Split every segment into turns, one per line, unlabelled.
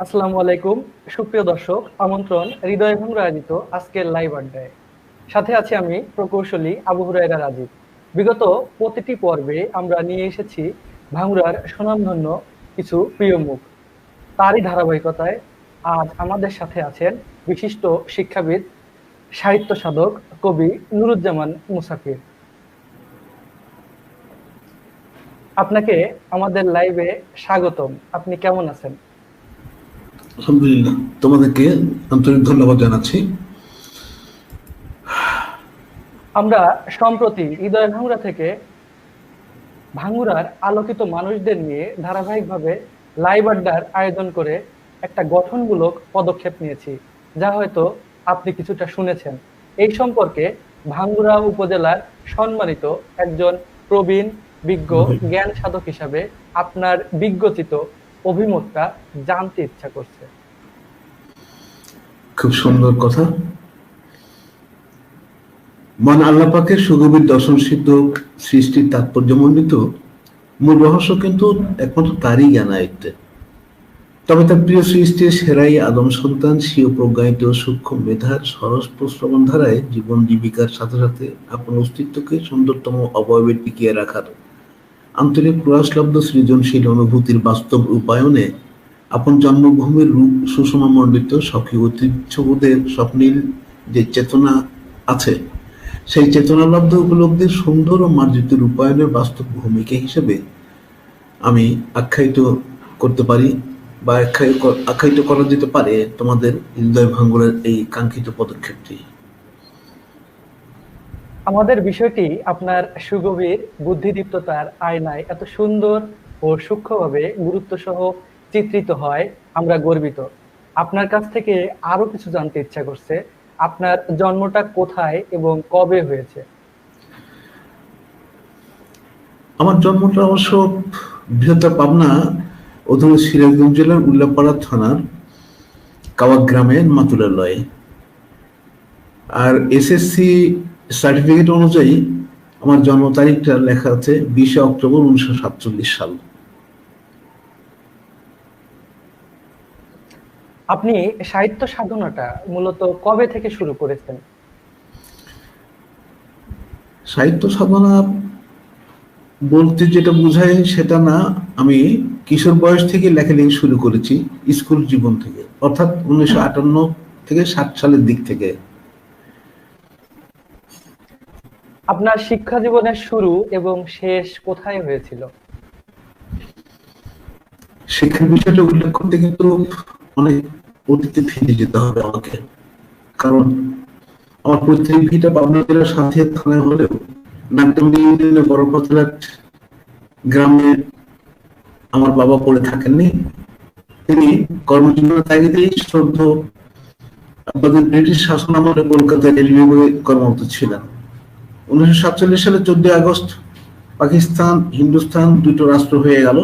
আসসালামু আলাইকুম। সুপ্রিয় দর্শক, আমন্ত্রণ হৃদয় ভাঙুর আয়োজিত আজকের লাইভ আড্ডায়। সাথে আছি আমি প্রকৌশলী আবু হুরায়রা রাজীব। বিগত প্রতিটি পর্বে আমরা নিয়ে এসেছি ভাঙুরার সুনামধন্য কিছু প্রিয় মুখ। তারই ধারাবাহিকতায় আজ আমাদের সাথে আছেন বিশিষ্ট শিক্ষাবিদ, সাহিত্য সাধক, কবি নুরুজ্জামান মুসাফির। আপনাকে আমাদের লাইভে স্বাগতম। আপনি কেমন আছেন?
আলহামদুলিল্লাহ, তোমাদেরকে আন্তরিক ধন্যবাদ জানাচ্ছি।
আমরা সম্প্রতি হৃদয় ভাঙুরা থেকে ভাঙ্গুরার আলোকিত মানুষদের নিয়ে ধারাবাহিকভাবে লাইভ আড্ডার আয়োজন করে একটা গঠনমূলক পদক্ষেপ নিয়েছি, যা হয়তো আপনি কিছুটা শুনেছেন। এই সম্পর্কে ভাঙ্গুরা উপজেলার সম্মানিত একজন প্রবীণ বিজ্ঞ জ্ঞান সাধক হিসাবে আপনার বিজ্ঞচিত অভিমতটা জানতে ইচ্ছা করছে।
খুব সুন্দর কথা। মান আল্লাহ পাকের সুগভীর দর্শন সিদ্ধ সৃষ্টির তাৎপর্যমণ্ডিত মূল রহস্য কিন্তু একমাত্র তারই জ্ঞানায়ত্তে। তবে তার প্রিয় সৃষ্টির সেরাই আদম সন্তান স্বীয় প্রজ্ঞায়িত সূক্ষ্ম মেধার সরস প্রশ্রবণ ধারায় জীবন জীবিকার সাথে সাথে আপনার অস্তিত্বকে সুন্দরতম অবয়বে টিকিয়ে রাখার আন্তরিক প্রয়াসলব্ধ সৃজনশীল অনুভূতির বাস্তব রূপায়নে আপন জন্মভূমির রূপ সুষমামণ্ডিত সখী ঐতিহ্যবোধের স্বপ্নীল যে চেতনা আছে, সেই চেতনালব্ধ উপলব্ধির সুন্দর ও মার্জিত রূপায়ণের বাস্তব ভূমিকা হিসেবে আমি আখ্যায়িত করতে পারি বা আখ্যায়িত করা যেতে পারে তোমাদের হৃদয় ভাঙ্গনের এই কাঙ্ক্ষিত পদক্ষেপটি।
আমাদের বিষয়টি আপনার সুগভীর বুদ্ধিদীপ্ততার আয়নায় এত সুন্দর ও সূক্ষ্মভাবে গুরুত্ব সহ চিত্রিত হয়, আমরা গর্বিত। আপনার কাছ থেকে আরো কিছু জানতে ইচ্ছা করছে। আপনার জন্মটা কোথায় এবং কবে হয়েছে?
আমার জন্মটা অবশ্য বৃহত্তর পাবনা অধুনা সিরাজগঞ্জ জেলার উল্লাপাড়া থানার কাওয়াক গ্রামের মাতুলালয়ে। আর এসএসসি সার্টিফিকেট অনুযায়ী আমার জন্ম তারিখটা লেখা আছে 20 অক্টোবর 1947 সাল।
আপনি সাহিত্য সাধনাটা মূলত কবে থেকে শুরু করেছেন?
সাহিত্য সাধনা বলতে যেটা বোঝায় সেটা না, আমি কিশোর বয়স থেকে লেখালেখি শুরু করেছি, স্কুল জীবন থেকে, অর্থাৎ 1958 থেকে 60 সালের দিক থেকে।
আপনার শিক্ষা জীবনের শুরু এবং শেষ কোথায় হয়েছিল?
শিক্ষার বিষয়টা উল্লেখ করতে কিন্তু অনেক অতীতে ফিরে যেতে হবে আমাকে, কারণ আমার পৈতৃক ভিটা পাবনা জেলার সাথিয়া থানায় হলেও নাট্যমী ইউনিয়নের বড় পাতলাট গ্রামে আমার বাবা পড়ে থাকেননি। তিনি কর্মজীবনের তাগিদেই শ্রদ্ধ আমাদের ব্রিটিশ শাসন আমলে কলকাতায় রেল বিভাগে কর্মরত ছিলেন। 1947 সালে 14 আগস্ট পাকিস্তান হিন্দুস্তান দুটো রাষ্ট্র হয়ে গেল।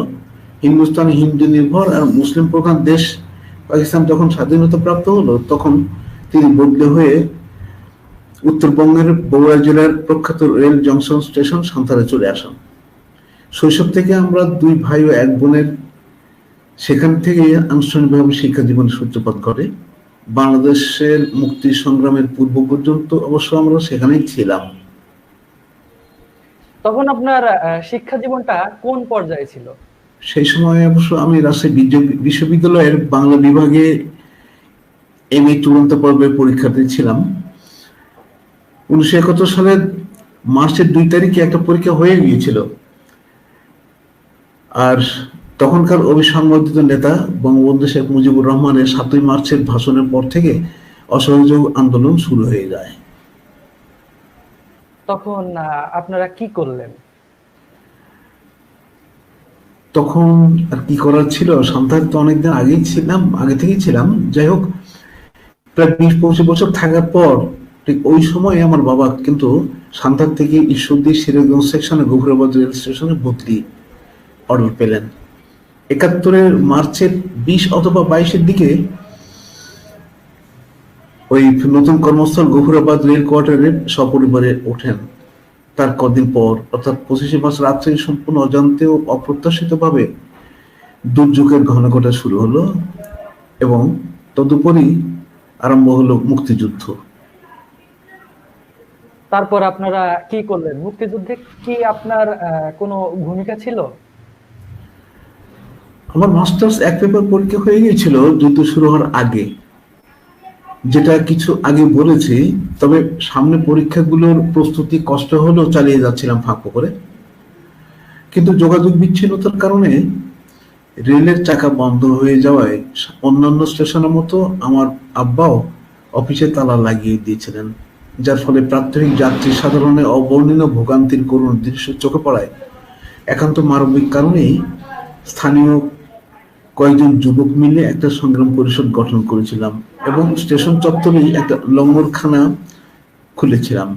হিন্দুস্তান হিন্দু নির্ভর আর মুসলিম প্রধান দেশ পাকিস্তান যখন স্বাধীনতা প্রাপ্ত হলো, তখন তিনি বদলে হয়ে উত্তরবঙ্গের বগুড়া জেলার প্রখ্যাত রেল জংশন স্টেশন সান্তাহারে চলে আসেন। শৈশব থেকে আমরা দুই ভাই ও এক বোনের সেখান থেকে আনুষ্ঠানিকভাবে শিক্ষা জীবনের সূত্রপাত ঘটে। বাংলাদেশের মুক্তি সংগ্রামের পূর্ব পর্যন্ত অবশ্য আমরা সেখানেই ছিলাম।
তখন আপনার শিক্ষা জীবনটা কোন পর্যায়ে ছিল?
সেই সময় অবশ্য আমি রাজশাহী বিশ্ববিদ্যালয়ের বাংলা বিভাগে এমএ চূড়ান্ত পর্বের পরীক্ষার্থী ছিলাম। 1971 সালের মার্চের 2 তারিখে একটা পরীক্ষা হয়ে গিয়েছিল। আর তখনকার অবিসংবাদিত নেতা বঙ্গবন্ধু শেখ মুজিবুর রহমানের 7ই মার্চের ভাষণের পর থেকে অসহযোগ আন্দোলন শুরু হয়ে যায়।
তখন আপনারা কি করলেন?
তখন আর কি করার ছিল, সান্তাহারে তো অনেকদিন আগে থেকেই ছিলাম। যাই হোক, প্রায় 20-25 বছর থাকার পর ঠিক ওই সময় আমার বাবা কিন্তু সান্তাহার থেকে ঈশ্বরদী সিরাজগঞ্জ সেকশনে গভীরাবাদ রেল স্টেশনে বদলি অর্ডার পেলেন। 71-এর মার্চের 20 অথবা 22-এর দিকে ওই নতুন কর্মস্থল গভীরাবাদ রেল কোয়ার্টারে সপরিবারে ওঠেন। তার কদিন পর অর্থাৎ 25 মার্চ রাত্রে সম্পূর্ণ অজান্তে ও অপ্রত্যাশিতভাবে দুর্যোগের ঘটনা শুরু হলো। এবং তদুপরি আরম্ভ হলো মুক্তিযুদ্ধ।
তারপর আপনারা কি করলেন? মুক্তিযুদ্ধে কি আপনার কোনো ভূমিকা ছিল?
আমার মাস্টার্স এক পেপার পরীক্ষা হয়ে গিয়েছিল যুদ্ধ শুরু হওয়ার আগে, যেটা কিছু আগে বলেছি। তবে সামনে পরীক্ষাগুলোর প্রস্তুতি কষ্ট হলেও চালিয়ে যাচ্ছিলাম ফাঁক করে। কিন্তু যোগাযোগ বিচ্ছিন্নতার কারণে রেলের চাকা বন্ধ হয়ে যাওয়ায় অন্যান্য স্টেশনের মতো আমার আব্বাও অফিসে তালা লাগিয়ে দিয়েছিলেন, যার ফলে প্রাত্যহিক যাত্রী সাধারণের অবর্ণনীয় ভোগান্তির করুণ দৃশ্য চোখে পড়ায় একান্ত মানবিক কারণেই স্থানীয় কয়েকজন যুবক মিলে একটা সংগ্রাম পরিষদ গঠন করেছিলাম এবং স্টেশন চত্বরেই একটা লঙ্গরখানা খুলেছিলাম।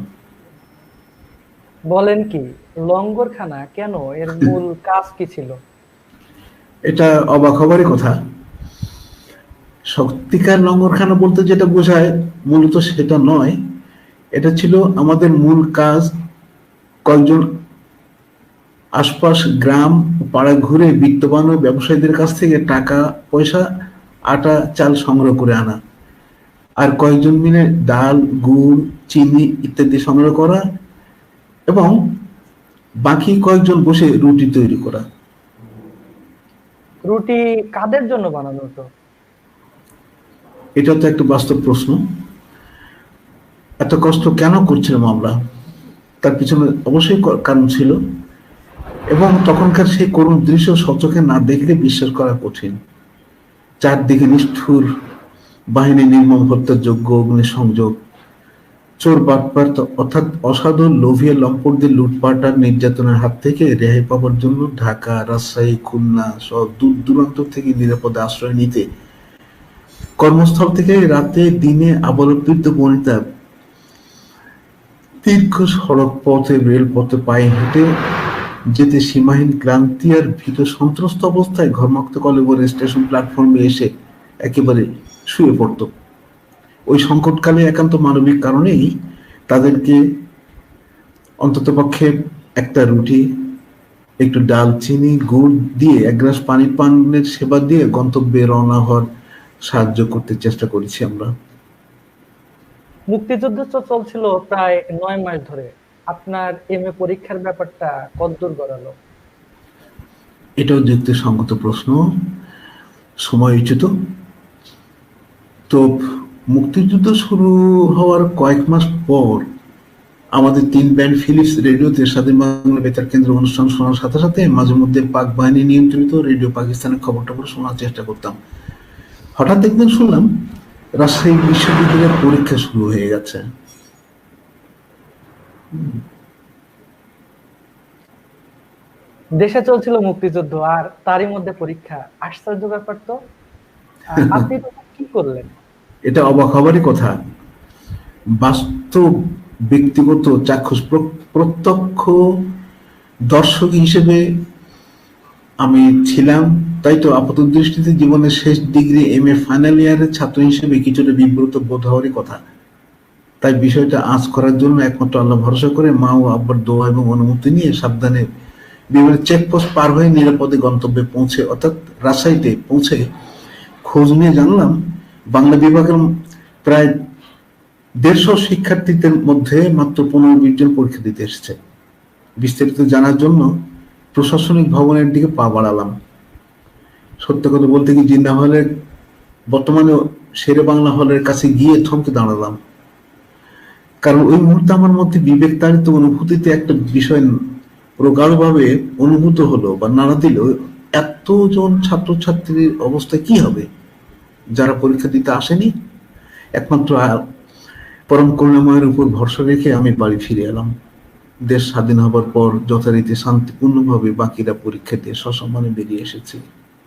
বলেন কি, লঙ্গরখানা কেন? এর মূল কাজ কি ছিল?
এটা অবাক হবারই কথা। সত্যিকার লঙ্গরখানা বলতে যেটা বোঝায় মূলত সেটা নয়। এটা ছিল আমাদের মূল কাজ কয়েকজন আশপাশ গ্রাম ও পাড়া ঘুরে বিত্তবান ও ব্যবসায়ীদের কাছ থেকে টাকা পয়সা, আটা চাল সংগ্রহ করে আনা, আর কয়েকজন মিলে ডাল গুড় চিনি ইত্যাদি সংগ্রহ করা এবং বাকি কয়েকজন বসে রুটি তৈরি করা।
রুটি কাদের জন্য বানানো হতো?
এটা তো একটা বাস্তব প্রশ্ন। এত কষ্ট কেন করছিলাম আমরা, তার পিছনে অবশ্যই কারণ ছিল, এবং তখনকার সেই করুণ দৃশ্য সচোখে না দেখলে বিশ্বাস করা কঠিন। চারদিকে নিষ্ঠুর বাহিনী, নির্মম হত্যাযোগ্য অগ্নিসংযোগ, চোর বাটপার অর্থাৎ অসাধু লোভিয়া লম্পটদের লুটপাট আর নির্যাতনের হাত থেকে রেহাই পাওয়ার জন্য ঢাকা, রাজশাহী, খুলনা সহ দূর দূরান্ত থেকে নিরাপদে আশ্রয় নিতে কর্মস্থল থেকে রাতে দিনে আবলবৃদ্ধ বনিতা দীর্ঘ সড়ক পথে রেলপথে পায়ে হেঁটে যেতে সীমাহীন ক্লান্তি আর ভীত সন্ত্রস্ত অবস্থায় ঘর্মাক্ত কলেবরে স্টেশন প্ল্যাটফর্মে এসে একেবারে শুয়ে পড়ত। ওই সংকটকালে একান্ত মানবিক কারণেই তাদেরকে অন্ততপক্ষে একটা রুটি, একটু ডাল চিনি গুড় দিয়ে এক গ্লাস পানি পানের সেবা দিয়ে গন্তব্যে রওনা হওয়ার সাহায্য করতে চেষ্টা করেছি আমরা।
মুক্তিযুদ্ধ তো চলছিল প্রায় 9 মাস ধরে। আপনার এমএ পরীক্ষার ব্যাপারটা কতদূর গড়ালো?
এটাও যুক্তিসঙ্গত প্রশ্ন, সময়োচিত। তো মুক্তিযুদ্ধ শুরু হওয়ার কয়েক মাস পর আমাদের 3 ব্যান্ড ফিলিপস রেডিওতে স্বাধীন বাংলা বেতার কেন্দ্র অনুষ্ঠান শোনার সাথে সাথে মাঝে মধ্যে পাক বাহিনী নিয়ন্ত্রিত রেডিও পাকিস্তানের খবর টবর শোনার চেষ্টা করতাম। হঠাৎ একদিন শুনলাম রাজশাহী বিশ্ববিদ্যালয়ের পরীক্ষা শুরু হয়ে গেছে।
দেশে চলছিল মুক্তিযুদ্ধ আর তারই মধ্যে পরীক্ষা, আশ্চর্য ব্যাপার তো। আপনি তখন কি করলেন?
এটা অবাক হবারই কথা। বাস্তব ব্যক্তিগত চাক্ষুষ প্রত্যক্ষ দর্শক হিসেবে আমি ছিলাম, তাই তো আপাত দৃষ্টিতে জীবনের শেষ ডিগ্রি এমএ ফাইনাল ইয়ারের ছাত্র হিসেবে কিছুটা বিব্রত বোধ হওয়ারই কথা। তাই বিষয়টা আঁচ করার জন্য একমাত্র আল্লাহ ভরসা করে মা ও আব্বার দোয়া এবং অনুমতি নিয়ে সাবধানে বিভিন্ন চেকপোস্ট পার হয়ে নিরাপদে গন্তব্যে পৌঁছে, অর্থাৎ রাজশাহীতে পৌঁছে খোঁজ নিয়ে জানলাম বাংলা বিভাগের প্রায় 150 শিক্ষার্থীদের মধ্যে মাত্র 15-20 জন পরীক্ষা দিতে এসেছে। বিস্তারিত জানার জন্য প্রশাসনিক ভবনের দিকে পা বাড়ালাম। সত্য কথা বলতে কি, জিন্না হলের বর্তমানে শেরে বাংলা হলের কাছে গিয়ে থমকে দাঁড়ালাম। কারণ ওই মুহূর্তে আমার মধ্যে বিবেক তাড়িত অনুভূতিতে একটা বিষয় প্রগাঢ়ভাবে অনুভূত হলো বা নাড়া দিল, এতজন ছাত্রছাত্রীর অবস্থা কি হবে যারা পরীক্ষা দিতে আসেনি। একমাত্র পরম করুণাময়ের উপর ভরসা রেখে আমি বাড়ি ফিরে এলাম। দেশ স্বাধীন হবার পর যথারীতি শান্তিপূর্ণভাবে বাকিরা পরীক্ষা দিয়ে সসম্মানে বেরিয়ে এসেছি।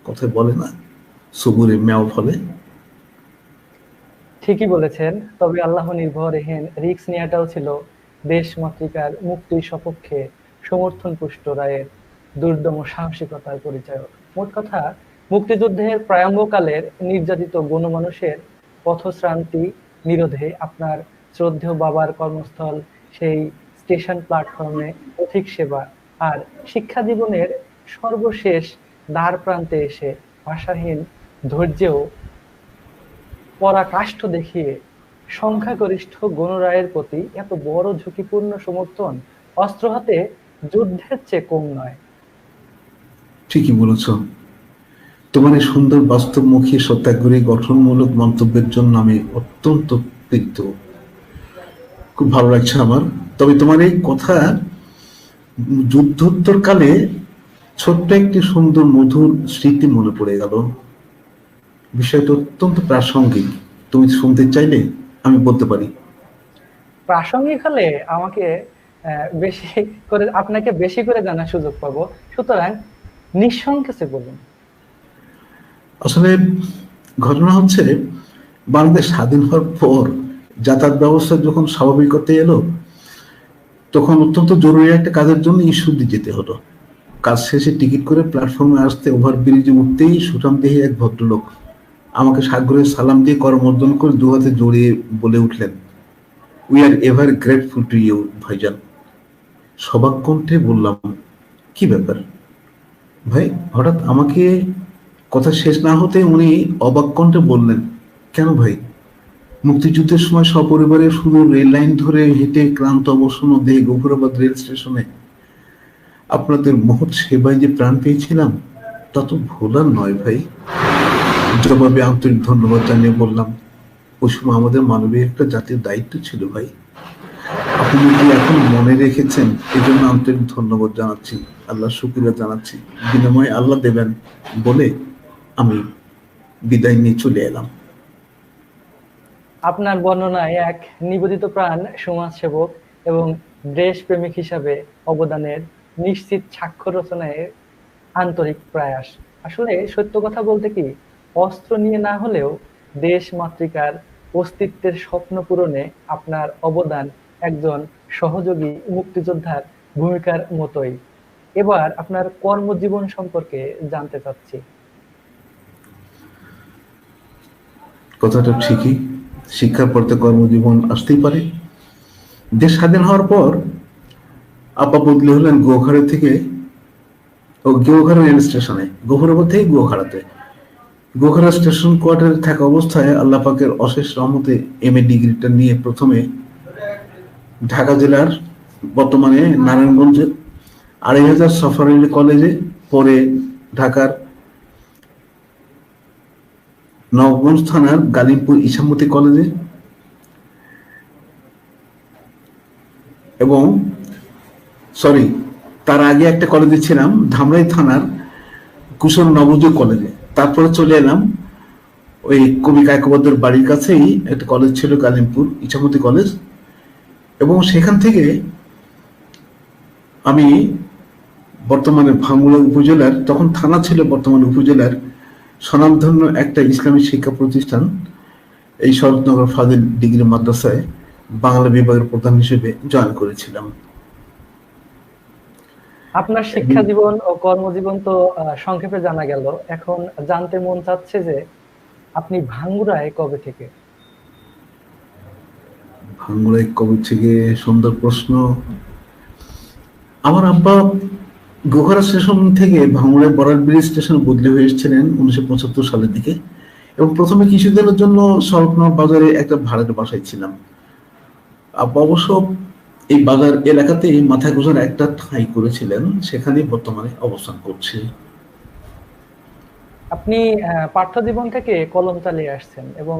কথায় বলে না, সবুরে মেও ফলে।
ঠিকই বলেছেন, তবে আল্লাহ নির্ভরহীন রিস্ক নেওয়াটাও ছিল দেশ মাতৃকার মুক্তির সপক্ষে সমর্থন পুষ্ট রায়ের দুর্দম সাহসিকতার পরিচায়ক। মোট কথা, মুক্তিযুদ্ধের প্রারম্ভকালের নির্যাতিত গণমানুষের পথশ্রান্তি নিরোধে আপনার শ্রদ্ধেয় বাবার কর্মস্থল, সেই স্টেশন প্ল্যাটফর্মে পথিক সেবা আর শিক্ষা জীবনের সর্বশেষ দ্বার প্রান্তে এসে ভাষাহীন ধৈর্যেও পরাকাষ্ঠ দেখিয়ে সংখ্যাগরিষ্ঠ গণরায়ের প্রতি এত বড় ঝুঁকিপূর্ণ সমর্থন অস্ত্র হাতে যুদ্ধের চেয়ে কম নয়।
ঠিকই বলেছ। তোমার এই সুন্দর বাস্তবমুখী সত্যাগ্রহী গঠনমূলক মন্তব্যের জন্য আমি অত্যন্ত কৃতজ্ঞ। খুব ভালো লাগছে আমার। তবে তোমার এই কথা যুদ্ধোত্তর কালে ছোট্ট একটি সুন্দর মধুর স্মৃতি মনে পড়ে গেল। বিষয়টা অত্যন্ত প্রাসঙ্গিক। তুমি শুনতে চাইলে আমি বলতে পারি।
প্রাসঙ্গিক হলে আমাকে বেশি করে আপনাকে বেশি করে জানার সুযোগ পাবো, সুতরাং নিঃসংকোচে বলুন।
আসলে ঘটনা হচ্ছে, বাংলাদেশ স্বাধীন হওয়ার পর যাতায়াত ব্যবস্থা যখন স্বাভাবিকতা এলো, তখন অত্যন্ত জরুরি একটা কাজের জন্য ঈশ্বরদী যেতে হলো। কাজ শেষে টিকিট করে প্ল্যাটফর্মে আসতে ওভারব্রিজে উঠতেই সুঠামদেহী এক ভদ্রলোক আমাকে সাগ্রহে সালাম দিয়ে করমর্দন করে দু হাতে জড়িয়ে বলে উঠলেন, we are ever grateful to you ভাইজান। সবাক কণ্ঠে বললাম, কি ব্যাপার ভাই? হঠাৎ আমাকে কথা শেষ না হতে উনি অবাক কণ্ঠে বললেন, কেন ভাই? মুক্তিযুদ্ধের সময় সপরিবারে শুধু রেল লাইন ধরে হেঁটে ক্লান্ত অবসন্ন দেহে গফুরাবাদ রেল স্টেশনে আপনাদের মহৎ সেবায় যে প্রাণ পেয়েছিলাম, তা তো ভোলার নয় ভাই। জবাবে আন্তরিক ধন্যবাদ জানিয়ে বললাম, ওই সময় আমাদের মানবিক একটা জাতির দায়িত্ব ছিল ভাই। আপনি যদি এখন মনে রেখেছেন, এই জন্য আন্তরিক ধন্যবাদ জানাচ্ছি, আল্লাহ শুকরিয়া জানাচ্ছি। বিনিময়ে আল্লাহ দেবেন বলে আমি বিদায় নিয়ে চলে এলাম।
আপনার বর্ণনায় এক নিবেদিত প্রাণ সমাজসেবক এবং দেশপ্রেমিক হিসাবে অবদানের নিশ্চিত স্বাক্ষর রচনায় আন্তরিক প্রয়াস। আসলে সত্য কথা বলতে কি, অস্ত্র নিয়ে না হলেও দেশ মাতৃকার অস্তিত্বের স্বপ্ন পূরণে আপনার অবদান একজন সহযোগী মুক্তিযোদ্ধার ভূমিকার মতোই। এবার আপনার কর্মজীবন সম্পর্কে জানতে চাচ্ছি।
কথাটা ঠিকই, শিক্ষার পর তো কর্মজীবন আসতেই পারে। দেশ স্বাধীন হওয়ার পর আপা বদলি হলেন গোখাড়া থেকে গোখাড়া রেল স্টেশনে, গোখরাবাদ থেকে গোখাড়াতে। গোখাড়া স্টেশন কোয়ার্টারে থাকা অবস্থায় আল্লাহ পাকের অশেষ রহমতে MA ডিগ্রিটা নিয়ে প্রথমে ঢাকা জেলার বর্তমানে নারায়ণগঞ্জের 2500 সফারেলি কলেজে, পরে ঢাকার নবগঞ্জ থানার গালিমপুর ইসামতি কলেজে, এবং তার আগে একটা কলেজে ছিলাম ধামরাই থানার কুশল নবোদয় কলেজে। তারপরে চলে এলাম ওই কবি কায়কোবাদের বাড়ির কাছেই একটা কলেজ ছিল, গালিমপুর ইসামতি কলেজ, এবং সেখান থেকে আমি বর্তমানে ভাঙ্গুড়া উপজেলার, তখন থানা ছিল, বর্তমানে উপজেলার স্বনামধন্য একটা ইসলামী শিক্ষা প্রতিষ্ঠান, এই শরৎনগর ফাজিল ডিগ্রি মাদ্রাসায় বাংলা বিভাগের প্রধান হিসেবে জয়েন করেছিলাম।
আপনার শিক্ষা জীবন ও কর্মজীবন তো সংক্ষেপে জানা গেল, এখন জানতে মন চাচ্ছে যে আপনি ভাঙ্গুড়ায় কবে থেকে?
ভাঙ্গুড়ায় কবে থেকে, সুন্দর প্রশ্ন। আমার আব্বা গোঘাড়া স্টেশন থেকে ভাঙ্গুড়ায় বড়াল ব্রিজ স্টেশন বদলি হয়ে এসেছিলেন 1975 সালের দিকে, এবং প্রথমে কিছুদিনের জন্য শরৎনগর বাজারে একটা ভাড়ার বাসায় ছিলাম। আব্বা অবশ্য এই বাজার এলাকাতে মাথা গোজার একটা ঠাঁই করেছিলেন, সেখানে বর্তমানে অবস্থান করছি।
আপনি পাঠ্য জীবন থেকে কলম চালিয়ে আসছেন এবং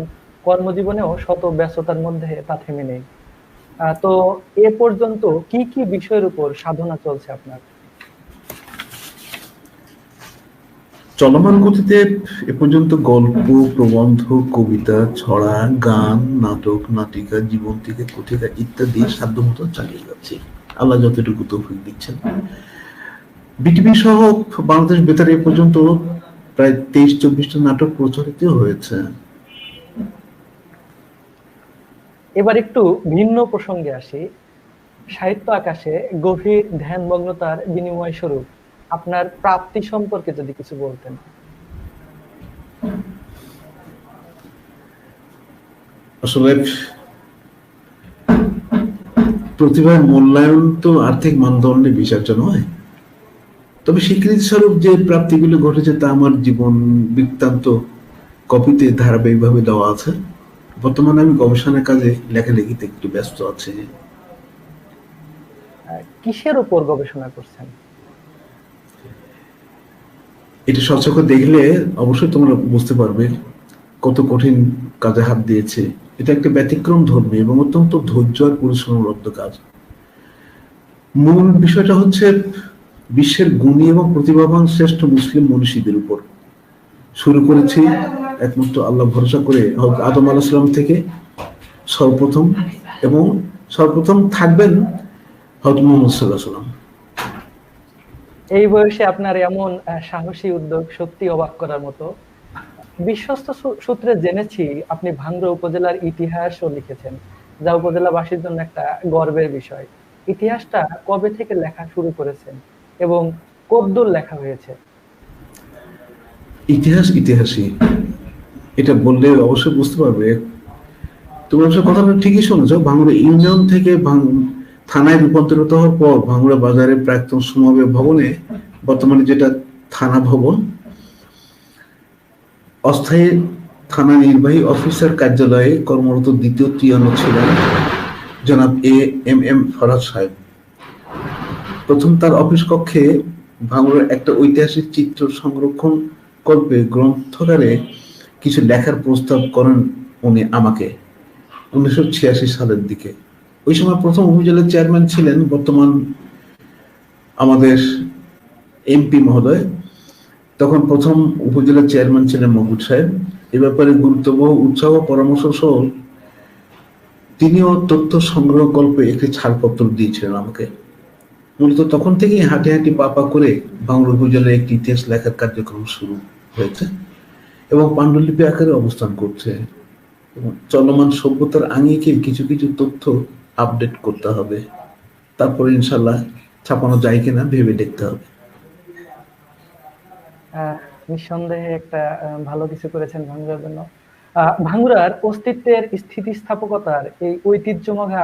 কর্মজীবনেও শত ব্যস্ততার মধ্যে তা থেমে নেই। তো এ পর্যন্ত কি কি বিষয়ের উপর সাধনা চলছে আপনার?
চলমান গতিতে এ পর্যন্ত গল্প, প্রবন্ধ, কবিতা, ছড়া, গান, নাটক, নাটিকা, জীবন্তিকা, কথিকা ইত্যাদি সাধ্যমতো চালিয়ে যাচ্ছি, আল্লাহ যতটুকু তৌফিক দিচ্ছেন। বিটিভি সহ বাংলাদেশ বেতারে এ পর্যন্ত প্রায় 23-24টা নাটক প্রচারিত হয়েছে।
এবার একটু ভিন্ন প্রসঙ্গে আসি। সাহিত্য আকাশে গভীর ধ্যানমগ্নতার বিনিময় স্বরূপ আপনার প্রাপ্তি সম্পর্কে যদি কিছু বলতেন।
আসলে প্রতিভার মূল্যায়ন তো আর্থিক মানদণ্ডে বিচার্য নয়, তবে স্বীকৃতি স্বরূপ যে প্রাপ্তিগুলো ঘটেছে তা আমার জীবন বৃত্তান্ত কপিতে ধারাবাহিকভাবে দেওয়া আছে। বর্তমানে আমি গবেষণার কাজে লেখালেখিতে একটু ব্যস্ত আছি।
কিসের উপর গবেষণা করছেন?
এটা সচক্ষে দেখলে অবশ্যই তোমরা বুঝতে পারবে কত কঠিন কাজে হাত দিয়েছে। এটা একটা ব্যতিক্রম ধর্মী এবং অত্যন্ত ধৈর্য আর পরিশ্রমরত কাজ। মূল বিষয়টা হচ্ছে বিশ্বের গুণী এবং প্রতিভাবান শ্রেষ্ঠ মুসলিম মনীষীদের উপর। শুরু করেছি একমাত্র আল্লাহ ভরসা করে হযরত আদম আলাইহিস সালাম থেকে সর্বপ্রথম, এবং সর্বপ্রথম থাকবেন হযরত মুহাম্মদ সাল্লাল্লাহু আলাইহি সাল্লাম।
এই বয়সে আপনার এমন সাহসী উদ্যোগ সত্যি অবাক করার মতো। বিশ্বস্ত সূত্রে জেনেছি আপনি ভাঙ্গুড়া উপজেলার ইতিহাসও লিখেছেন, যা উপজেলাবাসীর জন্য একটা গর্বের বিষয়। ইতিহাসটা কবে থেকে লেখা শুরু করেছেন এবং কতদূর লেখা হয়েছে?
ইতিহাস ইতিহাসই, এটা বললে অবশ্যই বুঝতে পারবে। তুমি অবশ্য কথাটা ঠিকই শুনেছ। ভাঙ্গুড়া ইউনিয়ন থেকে থানায় রূপান্তরিত হওয়ার পর ভাঙ্গুড়া বাজারে প্রাক্তন সমাবেশ ভবনে, বর্তমানে যেটা থানা ভবন, অস্থায়ী থানা নির্বাহী অফিসার কার্যালয়ে কর্মরত দ্বিতীয় তিয়ানো ছিলেন জনাব এম ফরহাদ সাহেব। প্রথম তার অফিস কক্ষে ভাঙ্গুড়ার একটা ঐতিহাসিক চিত্র সংরক্ষণ কল্পে গ্রন্থাগারে কিছু লেখার প্রস্তাব করেন উনি আমাকে 1986 সালের দিকে। ওই সময় প্রথম উপজেলার চেয়ারম্যান ছিলেন বর্তমান আমাদের এমপি মহোদয়। তখন প্রথম উপজেলার চেয়ারম্যান ছিলেন মকবুল সাহেব। এ ব্যাপারে গুরুত্ববহ উৎসাহ পরামর্শ সহ তিনিও তথ্য সংগ্রহ কল্পে একটি ছাড়পত্র দিয়েছিলেন আমাকে। মূলত তখন থেকেই হাঁটি হাঁটি পা পা করে ভাঙ্গুড়া উপজেলার একটি ইতিহাস লেখার কার্যক্রম শুরু হয়েছে এবং পাণ্ডুলিপি আকারে অবস্থান করছে। এবং চলমান সভ্যতার আঙিকে কিছু কিছু তথ্য আপডেট করতে হবে, তারপরে ইনশাল্লাহ ছাপানো যায় কিনা ভেবে দেখতে হবে।
নিঃসন্দেহে একটা ভালো কিছু করেছেন ভাঙ্গুড়ার জন্য। ভাঙ্গুড়ার অস্তিত্বের স্থিতিস্থাপকতার এই ঐতিহ্যময়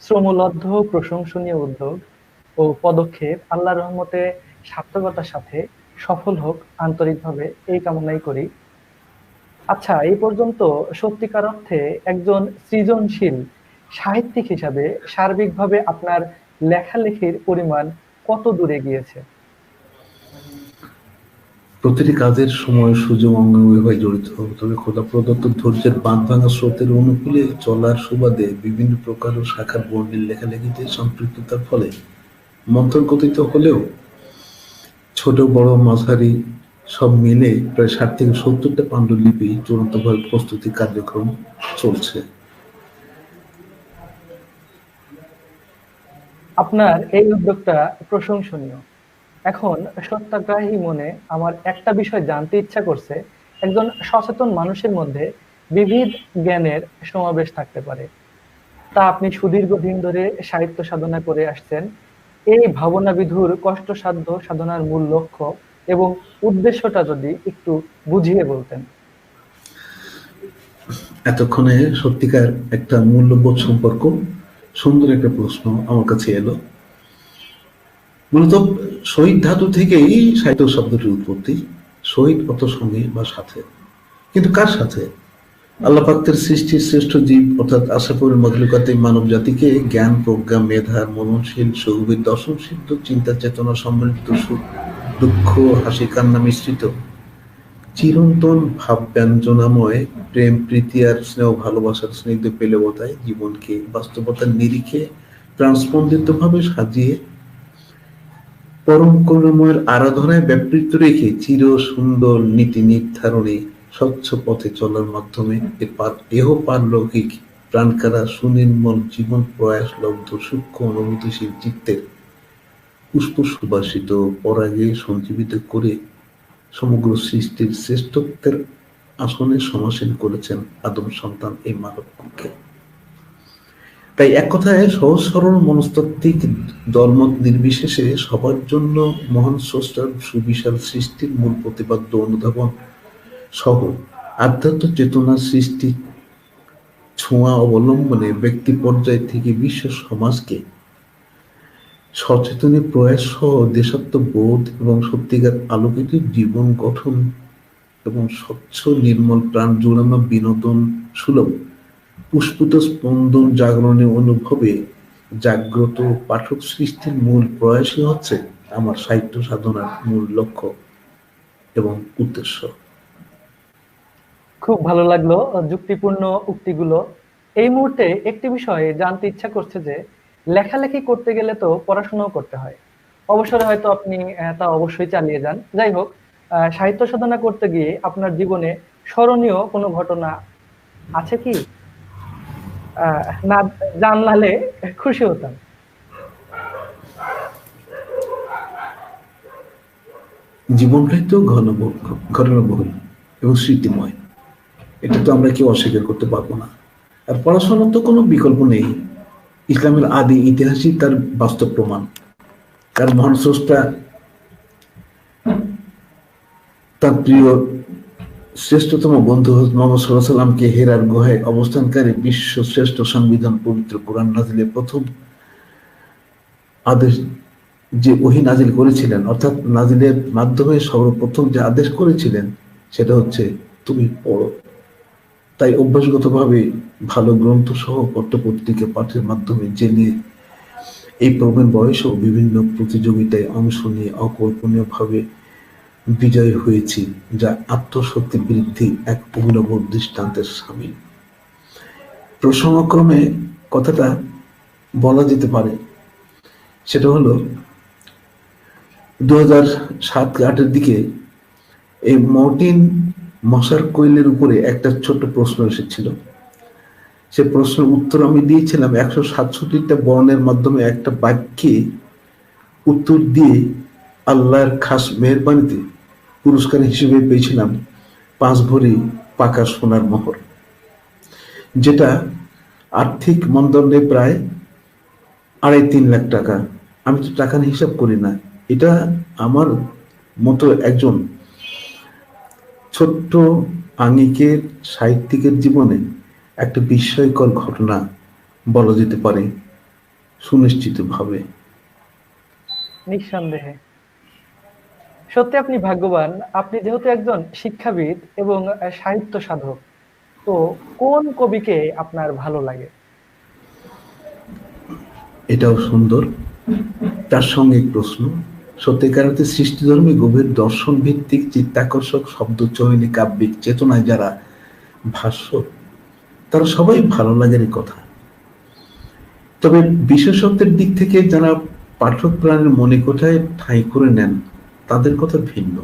শ্রমলব্ধ প্রশংসনীয় উদ্যোগ ও পদক্ষেপ আল্লাহর রহমতে সার্থকতার সাথে সফল হোক, আন্তরিকভাবে এই কামনাই করি। আচ্ছা, এই পর্যন্ত সত্যিকার অর্থে একজন সৃজনশীল সাহিত্যিক হিসাবে সার্বিকভাবে আপনার লেখালেখির পরিমাণ কত দূরে গিয়েছে?
প্রতিটি কাজের সময় সুযোগ অঙ্গাঙ্গিভাবে জড়িত, তবে খোদা প্রদত্ত ধৈর্যের বাঁধ ভাঙা স্রোতের অনুকূলে চলার সুবাদে বিভিন্ন প্রকার ও শাখার বর্ণের লেখালেখিতে সম্পৃক্ততার ফলে মন্থর গতিতে হলেও ছোট বড় মাঝারি সব মিলে প্রায় 60 থেকে 70টা পাণ্ডুলিপি চূড়ান্তভাবে প্রস্তুতি কার্যক্রম চলছে।
আপনার এই উদ্যোগটা প্রশংসনীয়। এখন সত্যাগ্রহী মনে আমার একটা বিষয় জানতে ইচ্ছা করছে। একজন সচেতন মানুষের মধ্যে বিবিধ জ্ঞানের সমাবেশ থাকতে পারে, তা আপনি সুদীর্ঘদিন ধরে সাহিত্য সাধনা করে আসছেন। এই ভাবনা বিধুর কষ্টসাধ্য সাধনার মূল লক্ষ্য এবং উদ্দেশ্যটা যদি একটু বুঝিয়ে বলতেন।
এতক্ষণে সত্যিকার একটা মূল্যবোধ সম্পর্ক সুন্দর একটা প্রশ্ন আমার কাছে এলো। মূলত শহীদ ধাতু থেকেই সাহিত্য শব্দটির উৎপত্তি। শহীদ অত সঙ্গে বা সাথে, কিন্তু কার সাথে? আল্লাহ পাকের সৃষ্টির শ্রেষ্ঠ জীব অর্থাৎ আশরাফুল মাখলুকাতে মানব জাতিকে জ্ঞান প্রজ্ঞা মেধার মননশীল সুগভীর দর্শন সিদ্ধ চিন্তা চেতনা সম্মিলিত সুখ দুঃখ হাসি কান্না মিশ্রিত চিরন্তন ভাব ব্যঞ্জনাময় প্রেম প্রীতি আর স্নেহ ভালোবাসার স্নিগ্ধ পেলেবতায় জীবনকে বাস্তবতার নিরিখে প্রাণস্পন্দিত ভাবে সাজিয়ে পরম করুণাময়ের আরাধনায় ব্যাপৃত রেখে চির সুন্দর নীতি নির্ধারণে স্বচ্ছ পথে চলার মাধ্যমে এহ পারলৌকিক প্রাণকারা সুনির্মল জীবন প্রয়াস লব্ধ সূক্ষ্ম অনুভূতিশীল চিত্তের পুষ্প সুবাসিত পরাগে সঞ্জীবিত করে সমগ্র সৃষ্টির শ্রেষ্ঠত্বের আসনে সমাসীন করেছেন আদম সন্তান এই মানবকুলকে। তাই এক কথায় সহজ সরল মনস্তাত্ত্বিক দলমত নির্বিশেষে সবার জন্য মহান স্রষ্টার সুবিশাল সৃষ্টির মূল প্রতিপাদ্য অনুধাবন সহ আধ্যাত্ম চেতনার সৃষ্টি ছোঁয়া অবলম্বনে ব্যক্তি পর্যায় থেকে বিশ্ব সমাজকে সচেতনের প্রয়াস সহ দেশাত্মবোধ এবং সত্যিকার আলোকিত জীবন গঠন এবং স্বচ্ছ নির্মল প্রাণ জুড়ানো বিনোদন সুলভ পুষ্পিত স্পন্দন জাগরণের অনুভবে জাগ্রত পাঠক সৃষ্টির মূল প্রয়াসই হচ্ছে আমার সাহিত্য সাধনার মূল লক্ষ্য এবং উদ্দেশ্য।
খুব ভালো লাগলো যুক্তিপূর্ণ উক্তিগুলো। এই মুহূর্তে একটি বিষয়ে জানতে ইচ্ছা করছে যে লেখালেখি করতে গেলে তো পড়াশোনাও করতে হয়। অবসরে হয়তো আপনি তা অবশ্যই চালিয়ে যান। যাই হোক, সাহিত্য সাধনা করতে গিয়ে আপনার জীবনে স্মরণীয় কোনো ঘটনা আছে কি? না জানলে খুশি হতাম।
জীবনটাই তো ঘটনাবহুল এবং স্মৃতিময়, এটা তো আমরা কেউ অস্বীকার করতে পারবো না। আর পড়াশোনার তো কোনো বিকল্প নেই, ইসলামের আদি ইতিহাসই তার বাস্তব প্রমাণ। কারণ মহান স্রষ্টা তার প্রিয় শ্রেষ্ঠতম বন্ধু হযরত মুহাম্মদ সাল্লাল্লাহু আলাইহি সাল্লামকে হেরার গুহায় অবস্থানকারী বিশ্ব শ্রেষ্ঠ সংবিধান পবিত্র কোরআন নাজিলের প্রথম আদেশ যে ওহী নাজিল করেছিলেন, অর্থাৎ নাজিলের মাধ্যমে সর্বপ্রথম যে আদেশ করেছিলেন সেটা হচ্ছে তুমি পড়ো। তাই অভ্যাসগতভাবে ভালো গ্রন্থ সহ পত্রপত্রিকা পাঠের মাধ্যমে জেনে এই প্রবীণ বয়সেও বিভিন্ন প্রতিযোগিতায় অংশ নিয়ে অকল্পনীয়ভাবে বিজয়ী হয়েছি, যা আত্মশক্তি বৃদ্ধির এক অভিনব দৃষ্টান্তের সামিল। প্রসঙ্গক্রমে কথাটা বলা যেতে পারে, সেটা হলো 2007-8 দিকে এই মর্টিন মশার কোয়েলের উপরে একটা ছোট্ট প্রশ্ন এসেছিল। সে প্রশ্নের উত্তর আমি দিয়েছিলাম 167টা বর্ণের মাধ্যমে একটা বাক্যে উত্তর দিয়ে আল্লাহর খাস মেহেরবানিতে পুরস্কার হিসেবে পেয়েছিলাম 5 ভরি পাকা সোনার মোহর, যেটা আর্থিক মূলধনে প্রায় 2.5-3 লাখ টাকা। আমি তো টাকা নিয়ে হিসাব করি না। এটা আমার মতো একজন ছোট্ট আঙ্গিকের সাহিত্যিকের জীবনে একটা বিস্ময়কর ঘটনা বলা যেতে পারে সুনিশ্চিতভাবে।
নিঃসন্দেহে সত্যি আপনি ভাগ্যবান। আপনি যেহেতু একজন শিক্ষাবিদ এবং সাহিত্য সাধক, তো কোন কবিকে আপনার ভালো লাগে?
এটাও সুন্দর। তার সঙ্গে প্রশ্ন, সত্যিকার অর্থে সৃষ্টিধর্মী গভীর দর্শন ভিত্তিক চিত্তাকর্ষক শব্দ চয়নী কাব্যিক চেতনায় যারা ভাষ্য, তারা সবাই ভালো লাগারই কথা। তবে বিশেষত্বের দিক থেকে যারা পাঠক প্রাণের মনে কোঠায় ঠাঁই করে নেন, তাদের কথা ভিন্ন।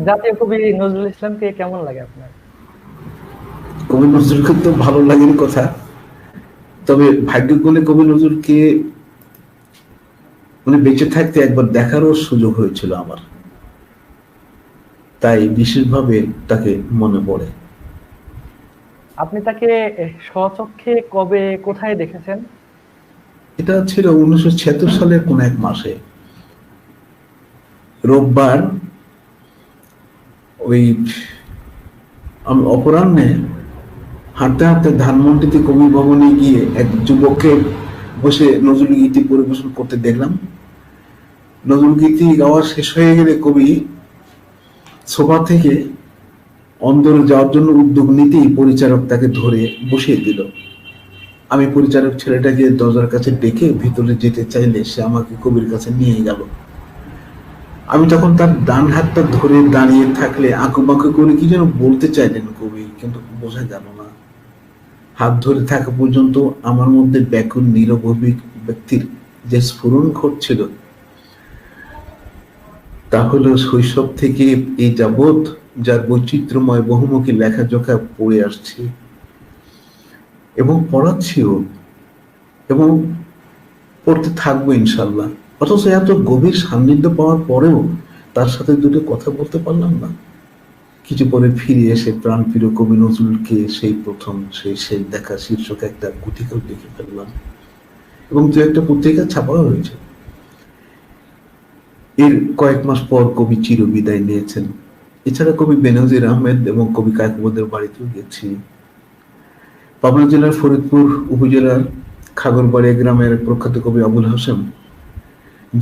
জাতীয় কবি নজরুল ইসলামকে কেমন লাগে আপনার?
কবি নজরুলকে তো ভালো লাগের কথা, তবে ভাগ্যক্রমে কবি নজরুলকে উনি বেঁচে থাকতে একবার দেখারও সুযোগ হয়েছিল আমার, তাই বিশেষভাবে তাকে মনে পড়ে।
আপনি তাকে স্বচক্ষে কবে কোথায় দেখেছেন?
এটা ছিল 1976 সালের কোন এক মাসে, রোববার ওই আমি অপরাহ্নে হাঁটতে হাঁটতে ধানমন্ডিতে কবি ভবনে গিয়ে এক যুবককে বসে নজরুল গীতি পরিবেশন করতে দেখলাম। নজরুল গীতি গাওয়া শেষ হয়ে গেলে কবি সোফা থেকে অন্দরে যাওয়ার জন্য উদ্যোগ নিতেই পরিচারক তাকে ধরে বসিয়ে দিল। আমি পরিচারক ছেলেটাকে দরজার কাছে ডেকে ভিতরে যেতে চাইলে সে আমাকে কবির কাছে নিয়ে গেল। আমি তখন তার ডান হাতটা ধরে দাঁড়িয়ে থাকলে আঁকুবাঁকু করে কি যেন বলতে চাইলেন কবি, কিন্তু বোঝা গেল না। হাত ধরে থাকা পর্যন্ত আমার মধ্যে ব্যাকুল নীরব ব্যক্তির যে স্ফুরণ ঘটছিল, তা হলো শৈশব থেকে এই যাবৎ যার বৈচিত্র্যময় বহুমুখী লেখাজোখা পড়ে আসছি এবং পড়াচ্ছিও এবং পড়তে থাকবো ইনশাল্লাহ। অথচ এত গভীর সান্নিধ্য পাওয়ার পরেও তার সাথে দুটো কথা বলতে পারলাম না। কিছু পরে ফিরে এসে প্রাণ প্রিয় কবি নজরুলকে সেই প্রথম সেই শেষ দেখা শীর্ষক একটা পুথিকাও লিখে ফেললাম এবং দু একটা পত্রিকা ছাপাও হয়েছে। এর কয়েক মাস পর কবি চির বিদায় নিয়েছেন। এছাড়া কবি বেনজির আহমেদ এবং কবি কায়কোবাদের বাড়িতেও গেছি। পাবনা জেলার ফরিদপুর উপজেলার খাগড়বাড়িয়া গ্রামের প্রখ্যাত কবি আবুল হাসেম,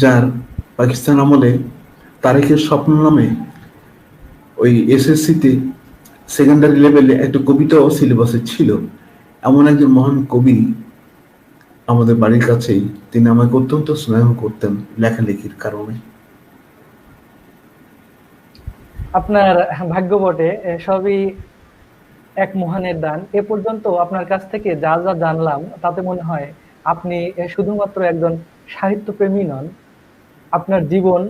যার পাকিস্তান আমলে তারেকের স্বপ্ন নামে ওই এসএসসিতে সেকেন্ডারি লেভেলে একটা কবিতাও সিলেবাসে ছিল। এমন একজন মহান কবি আমাদের বাড়ির কাছেই, তিনি আমাকে অত্যন্ত স্নেহ করতেন লেখালেখির কারণে।
আপনার ভাগ্য বটে, সবই এক মহানের দান। এ পর্যন্ত আপনার কাছ থেকে যা যা জানলাম তাতে মনে হয় আপনি শুধুমাত্র একজন সাহিত্যপ্রেমী নন, আপনার জীবন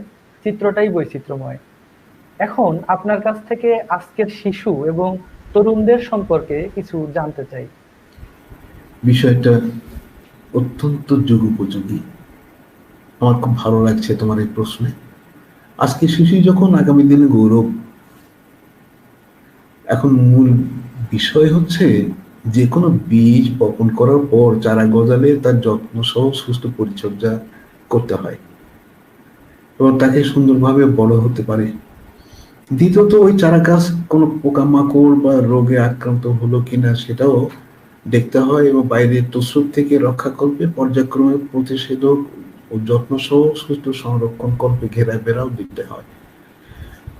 চিত্রটাই বৈচিত্র্যময়। এখন আপনার কাছ থেকে আজকের শিশু এবং তরুণদের সম্পর্কে কিছু জানতে চাই।
বিষয়টা অত্যন্ত যুগোপযোগী। আমার খুব ভালো লাগছে তোমার এই প্রশ্নে। আজকে শিশু যখন আগামী দিনে গৌরব, এখন মূল বিষয় হচ্ছে যে কোনো বীজ বপন করার পর চারা গজালে তার যত্ন সহ সুস্থ পরিচর্যা করতে হয় এবং তাকে সুন্দরভাবে বড় হতে পারে। দ্বিতীয়ত ওই চারা গাছ কোনো পোকামাকড় বা রোগে আক্রান্ত হলো কিনা সেটাও দেখতে হয় এবং বাইরের দস্যুর থেকে রক্ষা করবে পর্যায়ক্রমে প্রতিষেধক ও যত্ন সহ সুস্থ সংরক্ষণ করবে ঘেরা বেড়াও দিতে হয়।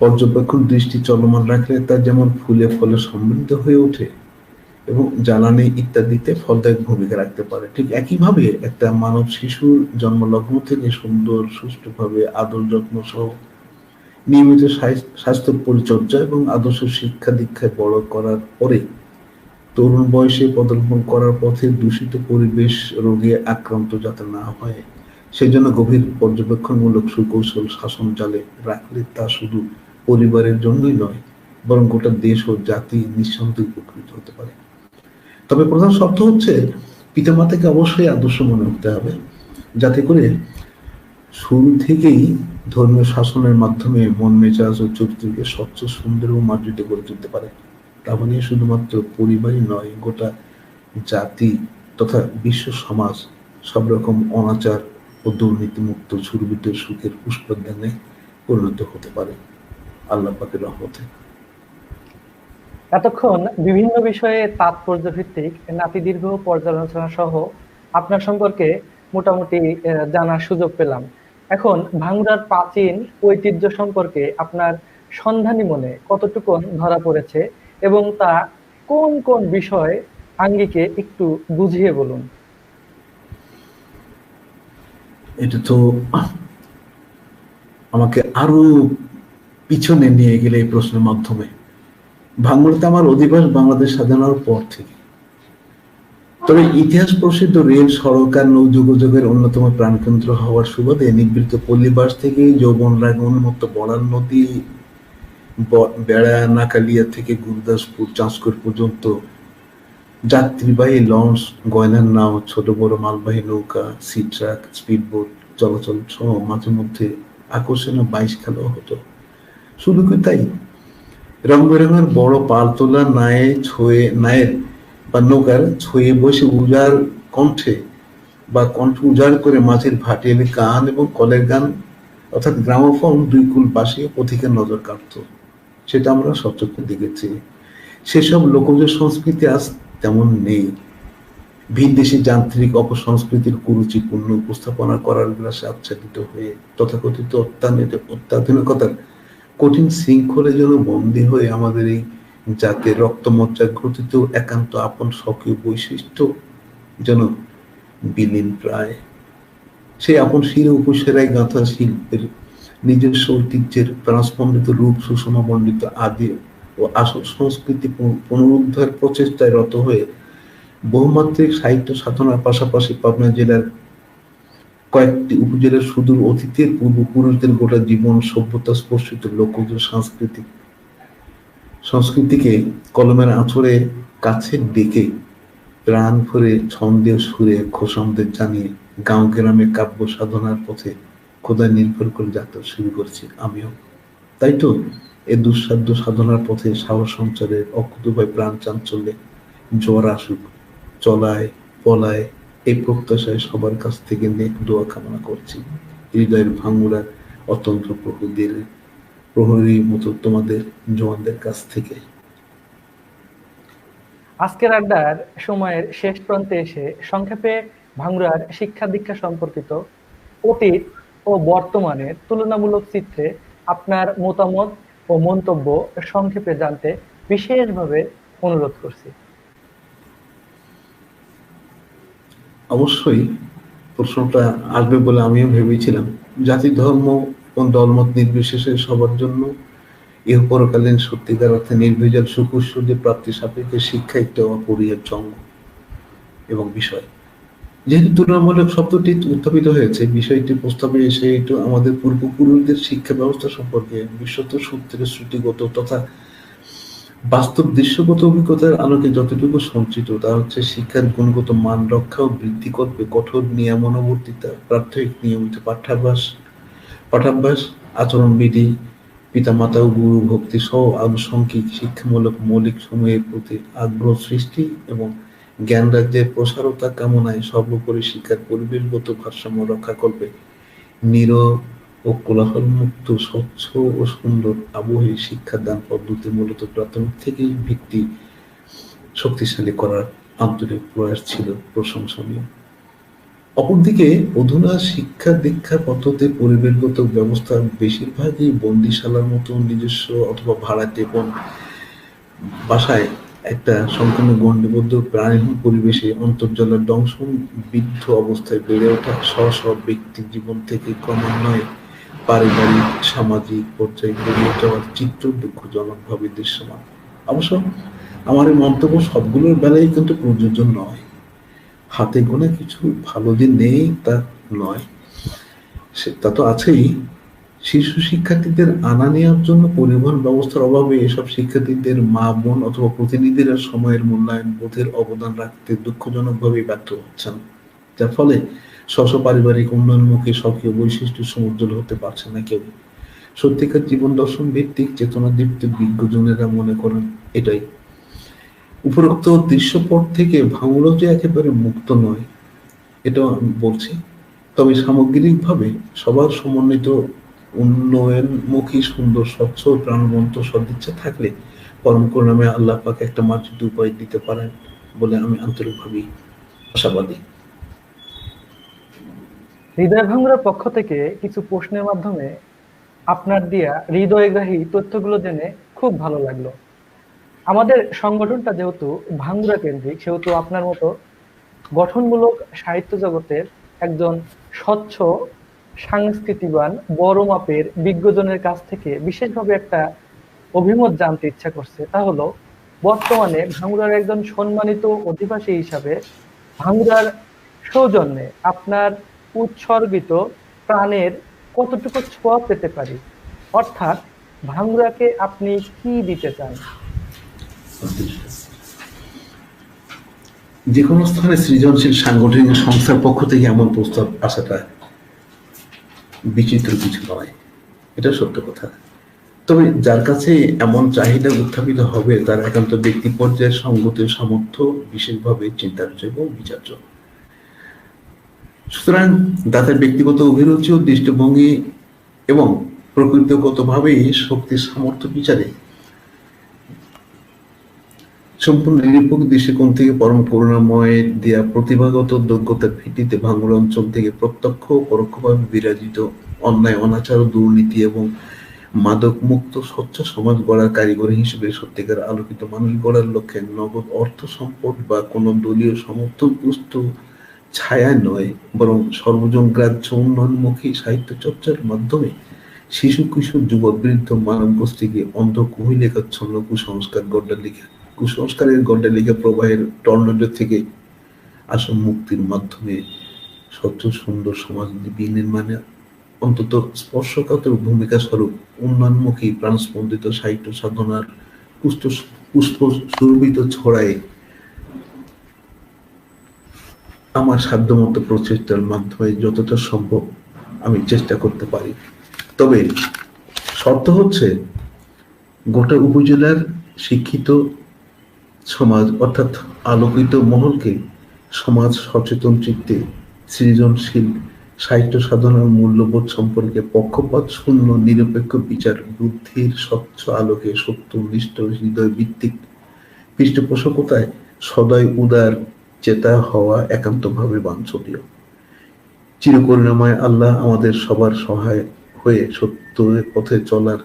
পর্যবেক্ষণ দৃষ্টি চলমান রাখলে তা যেমন ফুলে ফলে সমৃদ্ধ হয়ে ওঠে এবং জ্বালানি ইত্যাদিতে ফলদায়ক ভূমিকা রাখতে পারে, ঠিক একইভাবে একটা মানব শিশুর জন্মলগ্ন থেকে সুন্দর সুষ্ঠুভাবে আদর যত্ন সহ নিয়মিত স্বাস্থ্য পরিচর্যা এবং আদর্শ শিক্ষা দীক্ষায় বড় করার পরে তরুণ বয়সে পদার্পণ করার পথে দূষিত পরিবেশ রোগে আক্রান্ত যাতে না হয় সেজন্য গভীর পর্যবেক্ষণমূলক সুকৌশল শাসন জালে রাখলে তা শুধু পরিবারের জন্যই নয় বরং গোটা দেশ ও জাতি নিঃসন্দেহে উপকৃত হতে পারে। তবে প্রধান শর্ত হচ্ছে পিতামাতাকে অবশ্যই আদর্শ মনে হতে হবে, যাতে করে শুরু থেকেই ধর্মীয় শাসনের মাধ্যমে মন মেজাজ ও চরিত্রকে স্বচ্ছ সুন্দর ও মার্জিত করে তুলতে পারে। তা মানে শুধুমাত্র পরিবারই নয়, গোটা জাতি তথা বিশ্ব সমাজ সব রকম অনাচার ও দুর্নীতিমুক্ত সুরভিত সুখের পুষ্পোদ্যানে পরিণত হতে পারে আল্লাহ পাকের রহমতে।
এতক্ষণ বিভিন্ন বিষয়ে তাৎপর্য ভিত্তিক নাতিদীর্ঘ পর্যালোচনা সহ আপনার সম্পর্কে মোটামুটি জানার সুযোগ পেলাম। এখন ভাঙ্গুড়ার প্রাচীন ঐতিহ্য সম্পর্কে আপনার সন্ধানী মনে কতটুকু ধরা পড়েছে এবং তা কোন কোন বিষয় আঙ্গিকে একটু বুঝিয়ে বলুন।
এটা তো আমাকে আরো পিছনে নিয়ে গেলে এই প্রশ্নের মাধ্যমে। ভাঙ্গুড়াতে আমার অধিবাস বাংলাদেশ স্বাধীন হওয়ার পর থেকে। তবে ইতিহাস প্রসিদ্ধ রেল, সড়ক আর নৌ যোগাযোগের অন্যতম প্রাণকেন্দ্র হওয়ার সুবাদে নিবৃত্ত পল্লীবাস থেকে যৌবন রাগ উন্মত্ত বড়াল নদী, বেড়া নাকালিয়া থেকে গুরুদাসপুর চাঁচকর পর্যন্ত যাত্রীবাহী লঞ্চ, গয়নার নাও, ছোট বড় মালবাহী নৌকা, সি ট্রাক, স্পিডবোট চলাচল সহ মাঝে মধ্যে আকর্ষণীয় বাইশ খেলাও হতো। শুধু কি তাই, রং বেরঙের বড় পাল তোলা নায়ের বা নৌকার ছয়ে বসে উজাড় কণ্ঠে বা কণ্ঠ উজাড় করে মাঝের ভাটিয়ালি গান এবং কলের গান অর্থাৎ গ্রামোফোন দুই কুল পাশে পথিকের নজর কাটত, সেটা আমরা সচক্ষে দেখেছি। সেসব লোকজ সংস্কৃতি আজ তেমন নেই। ভিনদেশী যান্ত্রিক অপসংস্কৃতির কুরুচিপূর্ণ উপস্থাপনা করার গ্রাসে আচ্ছাদিত হয়ে তথাকথিত অত্যাধুনিকতার কঠিন শৃঙ্খলে যেন বন্দী হয়ে আমাদের এই জাতের রক্তমজ্জা গ্রথিত একান্ত আপন স্বকীয় বৈশিষ্ট্য যেন বিলীন প্রায়। সেই আপন শিরে উপসেরায় গাঁথা শিল্পের নিজস্ব ঐতিহ্যের প্রাণস্পন্দিত রূপ সুষমা মণ্ডিত আদি ও আসল সংস্কৃতি পুনরুদ্ধার প্রচেষ্টায় রত হয়ে বহুমাত্রিক সাহিত্য সাধনার পাশাপাশি পাবনা জেলার কয়েকটি উপজেলার সুদূর অতীতের পূর্বপুরুষদের গোটা জীবন সভ্যতা স্পর্শিত লোকজ সংস্কৃতিকে কলমের আঁচড়ে কাছে ডেকে প্রাণ ভরে ছন্দে সুরে খোসামদের জানিয়ে গাঁও গ্রামে কাব্য সাধনার পথে খোদা নির্ভর করে যাত্রা শুরু করেছি আমিও। তাই তো এ দুঃসাধ্য সাধনার পথে সাহস সঞ্চারের অকুতোভয় প্রাণ চাঞ্চল্যে জ্বর আসুক, চলায় পলায় এই প্রত্যাশায় সবার কাছ থেকে দোয়া কামনা করছি। হৃদয়ের ভাঙ্গুড়ার অতন্ত্র প্রহরীর মতো তোমাদের জওয়ানদের কাছ থেকে।
আজকের আড্ডার সময়ের শেষ প্রান্তে এসে সংক্ষেপে ভাঙ্গুড়ার শিক্ষা দীক্ষা সম্পর্কিত অতীত ও বর্তমানের তুলনামূলক চিত্রে আপনার মতামত ও মন্তব্য সংক্ষেপে জানতে বিশেষভাবে অনুরোধ করছি।
অবশ্যই প্রশ্নটা আসবে বলে আমিও ভেবেছিলাম। জাতি, ধর্ম এবং দলমত নির্বিশেষে সবার জন্য ইহপরকালীন সত্যিকার অর্থে নির্ভেজাল সুখ ঐশ্বর্য প্রাপ্তি সাপেক্ষে শিক্ষা একটি অপরিহার্য অঙ্গ এবং বিষয়। যেহেতু তুলনামূলক শব্দটি উত্থাপিত হয়েছে, বিষয়টি প্রস্তাবে এসে একটু আমাদের পূর্বপুরুষদের শিক্ষা ব্যবস্থা সম্পর্কে বিশ্বত সূত্রে শ্রুতিগত তথা বাস্তব দৃশ্যগত অভিজ্ঞতার আলোকে যতটুকু সঞ্চিত তা হচ্ছে শিক্ষার গুণগত মান রক্ষা ও বৃদ্ধি করবে কঠোর নিয়মানুবর্তিতা, প্রাত্যহিক নিয়মিত পাঠাভ্যাস, আচরণবিধি, পিতামাতা ও গুরু ভক্তি সহ আনুষঙ্গিক শিক্ষামূলক মৌলিক সময়ের প্রতি আগ্রহ সৃষ্টি এবং জ্ঞান রাজ্যের প্রসারতা কামনায় সর্বোপরি শিক্ষার পরিবেশগত ভারসাম্য রক্ষা করবে নীরব ও কোলাহলমুক্ত স্বচ্ছ ও সুন্দর আবহে শিক্ষাদান পদ্ধতি মূলত প্রাথমিক থেকেই ভিত্তি শক্তিশালী করার আন্তরিক প্রয়াস ছিল প্রশংসনীয়। অপরদিকে অধুনা শিক্ষা দীক্ষা পদ্ধতির পরিবেশগত ব্যবস্থা বেশিরভাগই বন্দিশালার মতো নিজস্ব অথবা ভাড়াটে বাসায় একটা সম্পূর্ণ গণ্ডিবদ্ধ প্রাণীহীন পরিবেশে অন্তর্জলের দংশন বিদ্ধ অবস্থায় বেড়ে ওঠা স্ব ব্যক্তি জীবন থেকে ক্রমান্বয়ে পারিবারিক সামাজিক পর্যায়ে গড়িয়ে যাওয়ার চিত্র দুঃখজনকভাবে দৃশ্যমান। অবশ্য আমার এই মন্তব্য সবগুলোর বেলায় কিন্তু প্রযোজ্য নয়। হাতে গোনা কিছু ভালো দিন নেই তা নয়, তা তো আছেই। শিশু শিক্ষার্থীদের আনা নেওয়ার জন্য পরিবহন ব্যবস্থার অভাবে এসব শিক্ষার্থীদের মা বোন অথবা প্রতিনিধিরা সময়ের মূল্যায়ন বোধের অবদান রাখতে দুঃখজনকভাবে ব্যর্থ হচ্ছেন, যার ফলে পারিবারিক উন্নয়নমুখী স্বকীয় বৈশিষ্ট্য সমুজ্জ্বল হতে পারছে না কেউ। সত্যিকার জীবন দর্শন ভিত্তিক চেতনাদীপ্ত বিজ্ঞজনেরা মনে করেন এটাই। উপরোক্ত দৃশ্যপট থেকে ভাঙড়ও যে একেবারে মুক্ত নয় এটাও আমি বলছি, তবে সামগ্রিকভাবে সবার সমন্বিত উন্নয়নমুখী সুন্দর স্বচ্ছ প্রাণবন্ত সদিচ্ছা থাকলে পরম করুণাময় আল্লাহ পাক একটা মার্জিত উপায় দিতে পারেন বলে আমি আন্তরিকভাবে আশাবাদী।
হৃদয় ভাঙুরার পক্ষ থেকে কিছু প্রশ্নের মাধ্যমে আপনার দেয়া হৃদয়গ্রাহী তথ্যগুলো জেনে খুব ভালো লাগলো। আমাদের সংগঠনটা যেহেতু ভাঙ্গুরা কেন্দ্রিক, সেহেতু আপনার মতো গঠনমূলক সাহিত্য জগতের একজন স্বচ্ছ সাংস্কৃতিবান বড় মাপের বিজ্ঞজনের কাছ থেকে বিশেষভাবে একটা অভিমত জানতে ইচ্ছা করছে। তা হলো, বর্তমানে ভাঙ্গুরার একজন সম্মানিত অধিবাসী হিসাবে ভাঙ্গুরার সৌজন্যে আপনার উৎসর্গিত প্রাণের কতটুকু ছোঁয়া পেতে পারি? অর্থাৎ ভাঙ্গুরাকে আপনি কি দিতে চান?
যে কোনো স্থানে সৃজনশীল সাংগঠনিক সংস্থার পক্ষ থেকে এমন প্রস্তাব আসাটা বিচিত্র কিছু নয়, এটা সত্য কথা। তবে যার কাছে এমন চাহিদা উত্থাপিত হবে তার একান্ত ব্যক্তি পর্যায়ের সঙ্গত সামর্থ্য বিশেষভাবে চিন্তার্য এবং বিচার্য। সুতরাং তাদের ব্যক্তিগত অভিরুচি ও দৃষ্টিভঙ্গি এবং প্রকৃতিগতভাবেই শক্তির সামর্থ্য বিচারে সম্পূর্ণ নিরপেক্ষ দৃষ্টিকোণ থেকে পরম করুণাময় দেয়া প্রতিভাগত যোগ্যতার ভিত্তিতে ভাঙ্গুড়া অঞ্চল থেকে প্রত্যক্ষ ও পরোক্ষভাবে বিরাজিত অন্যায় অনাচার ও দুর্নীতি এবং মাদক মুক্ত স্বচ্ছ সমাজ গড়ার কারিগরি হিসেবে সত্যিকার আলোকিত মানুষ গড়ার লক্ষ্যে নগদ অর্থ সম্পদ বা কোনো দলীয় সমর্থনগ্রস্ত ছায়ায় নয়, বরং সর্বজন গ্রাহ্য উন্নয়নমুখী সাহিত্য চর্চার মাধ্যমে শিশু কিশোর যুবক বৃদ্ধ মানব গোষ্ঠীকে অন্ধ কুহিলেখাচ্ছন্ন কুসংস্কারের গড্ডালিকা প্রবাহের টর্নেডো থেকে আসন মুক্তির মাধ্যমে স্বচ্ছ সুন্দর সমাজ বিনির্মাণে অন্তত স্পর্শকাতর ভূমিকা স্বরূপ উন্নয়নমুখী প্রাণস্পন্দিত সাহিত্য সাধনার পুষ্প সুরভিত ছড়ায় আমার সাধ্যমতো প্রচেষ্টার মাধ্যমে যতটা সম্ভব আমি চেষ্টা করতে পারি। তবে শর্ত হচ্ছে গোটা উপজেলার শিক্ষিত সমাজ অর্থাৎ আলোকিত মহলকে সমাজ সচেতন চিত্তে সৃজনশীল সাহিত্য সাধনার মূল্যবোধ সম্পর্কে পক্ষপাত শূন্য নিরপেক্ষ বিচার বুদ্ধির স্বচ্ছ আলোকে সত্যনিষ্ঠ হৃদয় ভিত্তিক পৃষ্ঠপোষকতায় সদয় উদার চেতা হওয়া একান্তভাবে বাঞ্ছনীয়। চিরকরুণাময় আল্লাহ আমাদের সবার সহায় হয়ে সত্যের পথে চলার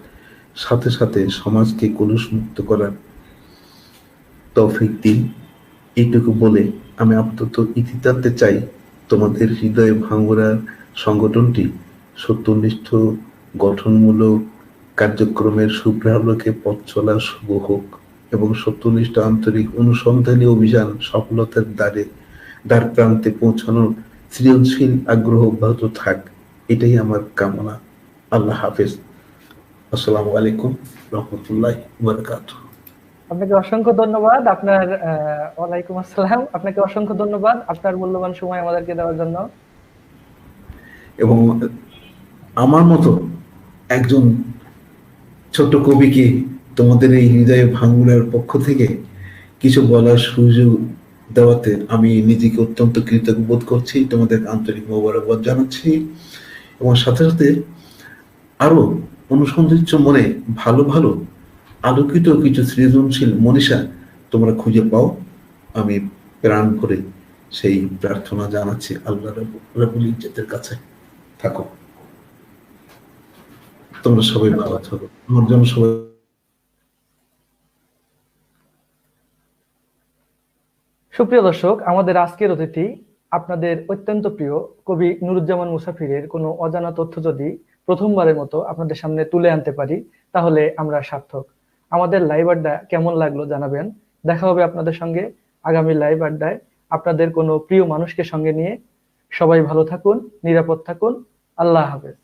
সাথে সাথে সমাজকে কলুষমুক্ত করার তৌফিক দিন। এইটুকু বলে আমি আপাতত ইতি টানতে চাই। তোমাদের হৃদয়ে ভাঙুরার সংগঠনটি সত্যনিষ্ঠ গঠনমূলক কার্যক্রমের শুভ্রালোকে পথ চলা শুভ হোক এবং সত্যনিষ্ঠ আন্তরিক অনুসন্ধানী অভিযান সফলতার দ্বার প্রান্তে পৌঁছানোর সৃজনশীল আগ্রহ অব্যাহত থাক, এটাই আমার কামনা। আল্লাহ হাফেজ। আসসালামু আলাইকুম রহমতুল্লাহি ওয়া বারাকাতুহু।
আপনাকে অসংখ্য ধন্যবাদ। ওয়ালাইকুম আসসালাম। আপনাকে অসংখ্য ধন্যবাদ আপনার মূল্যবান সময় আমাদেরকে দেওয়ার জন্য।
এবং আমার মতো একজন ছোট কবিকে তোমাদের এই হৃদয়ে ভাঙুরার পক্ষ থেকে কিছু বলার সুযোগ দেওয়াতে আমি নিজেকে অত্যন্ত কৃতজ্ঞ বোধ করছি। তোমাদের আন্তরিক মোবারকবাদ জানাচ্ছি এবং সাথে সাথে আরো অনুসন্ধিৎস মনে ভালো ভালো আলোকিত কিছু সৃজনশীল মনীষা তোমরা খুঁজে পাও, আমি প্রাণ ভরে সেই প্রার্থনা জানাচ্ছি আল্লাহ রাব্বুল ইজ্জতের কাছে। থাকো, তোমরা সবাই ভালো
ধন্যবাদ।
থাকো, আমার জন্য সবাই।
সুপ্রিয় দর্শক, আমাদের আজকের অতিথি আপনাদের অত্যন্ত প্রিয় কবি নুরুজ্জামান মুসাফিরের কোনো অজানা তথ্য যদি প্রথমবারের মতো আপনাদের সামনে তুলে আনতে পারি, তাহলে আমরা সার্থক। আমাদের লাইভ আড্ডা কেমন লাগলো জানাবেন। দেখা হবে আপনাদের সঙ্গে আগামী লাইভ আড্ডায় আপনাদের কোনো প্রিয় মানুষকে সঙ্গে নিয়ে। সবাই ভালো থাকুন, নিরাপদ থাকুন। আল্লাহ হাফেজ।